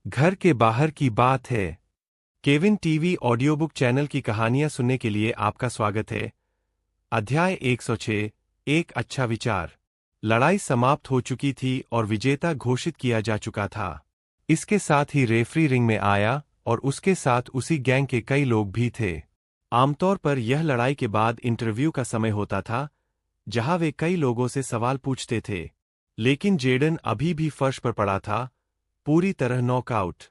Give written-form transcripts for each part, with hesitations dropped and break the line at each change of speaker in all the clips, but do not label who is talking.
घर के बाहर की बात है। केविन टीवी ऑडियोबुक चैनल की कहानियां सुनने के लिए आपका स्वागत है। अध्याय 106। एक अच्छा विचार। लड़ाई समाप्त हो चुकी थी और विजेता घोषित किया जा चुका था। इसके साथ ही रेफरी रिंग में आया और उसके साथ उसी गैंग के कई लोग भी थे। आमतौर पर यह लड़ाई के बाद इंटरव्यू का समय होता था, जहां वे कई लोगों से सवाल पूछते थे। लेकिन जेडन अभी भी फर्श पर पड़ा था, पूरी तरह नॉकआउट।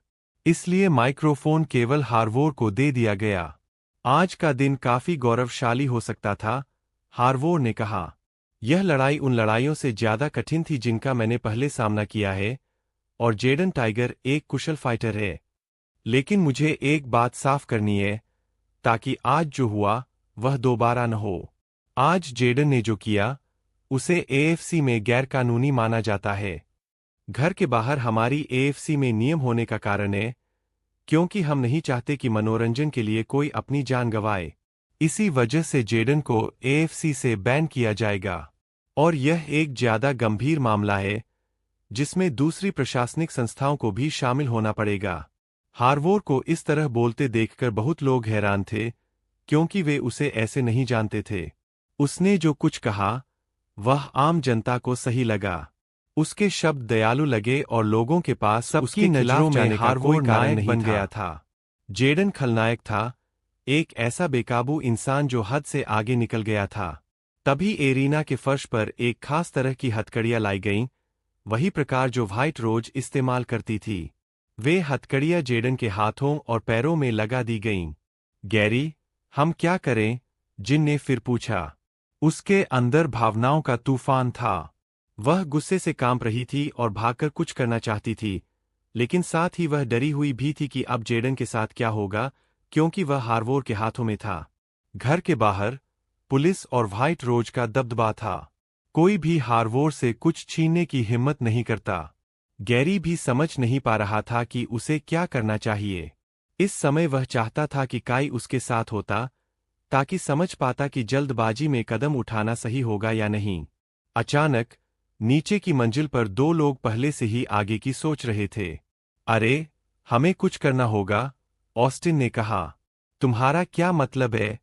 इसलिए माइक्रोफोन केवल हार्वोर को दे दिया गया। आज का दिन काफी गौरवशाली हो सकता था, हार्वोर ने कहा। यह लड़ाई उन लड़ाइयों से ज्यादा कठिन थी जिनका मैंने पहले सामना किया है, और जेडन टाइगर एक कुशल फाइटर है। लेकिन मुझे एक बात साफ करनी है, ताकि आज जो हुआ वह दोबारा न हो। आज जेडन ने जो किया, उसे एएफसी में गैरकानूनी माना जाता है। घर के बाहर हमारी एएफसी में नियम होने का कारण है, क्योंकि हम नहीं चाहते कि मनोरंजन के लिए कोई अपनी जान गंवाए। इसी वजह से जेडन को एएफसी से बैन किया जाएगा। और यह एक ज्यादा गंभीर मामला है, जिसमें दूसरी प्रशासनिक संस्थाओं को भी शामिल होना पड़ेगा। हार्वोर को इस तरह बोलते देखकर बहुत लोग हैरान थे, क्योंकि वे उसे ऐसे नहीं जानते थे। उसने जो कुछ कहा, वह आम जनता को सही लगा। उसके शब्द दयालु लगे और लोगों के पास सबकी नजरों में हार्वोर नायक बन गया था। जेडन खलनायक था, एक ऐसा बेकाबू इंसान जो हद से आगे निकल गया था। तभी एरिना के फर्श पर एक खास तरह की हथकड़ियां लाई गईं, वही प्रकार जो व्हाइट रोज इस्तेमाल करती थी। वे हथकड़ियां जेडन के हाथों और पैरों में लगा दी गईं। गैरी, हम क्या करें? जिन ने फिर पूछा। उसके अंदर भावनाओं का तूफान था। वह गुस्से से कांप रही थी और भागकर कुछ करना चाहती थी, लेकिन साथ ही वह डरी हुई भी थी कि अब जेडन के साथ क्या होगा, क्योंकि वह हार्वोर के हाथों में था। घर के बाहर पुलिस और व्हाइट रोज का दबदबा था। कोई भी हार्वोर से कुछ छीनने की हिम्मत नहीं करता। गैरी भी समझ नहीं पा रहा था कि उसे क्या करना चाहिए। इस समय वह चाहता था कि काई उसके साथ होता, ताकि समझ पाता कि जल्दबाजी में कदम उठाना सही होगा या नहीं। अचानक नीचे की मंजिल पर दो लोग पहले से ही आगे की सोच रहे थे। अरे, हमें कुछ करना होगा, ऑस्टिन ने कहा। तुम्हारा क्या मतलब है?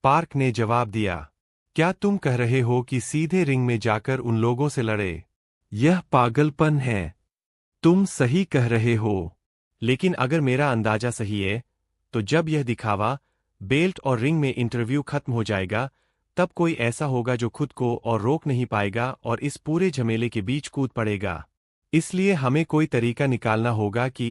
पार्क ने जवाब दिया। क्या तुम कह रहे हो कि सीधे रिंग में जाकर उन लोगों से लड़े? यह पागलपन है। तुम सही कह रहे हो। लेकिन अगर मेरा अंदाजा सही है, तो जब यह दिखावा, बेल्ट और रिंग में इंटरव्यू खत्म हो जाएगा, तब कोई ऐसा होगा जो खुद को और रोक नहीं पाएगा और इस पूरे झमेले के बीच कूद पड़ेगा। इसलिए हमें कोई तरीका निकालना होगा कि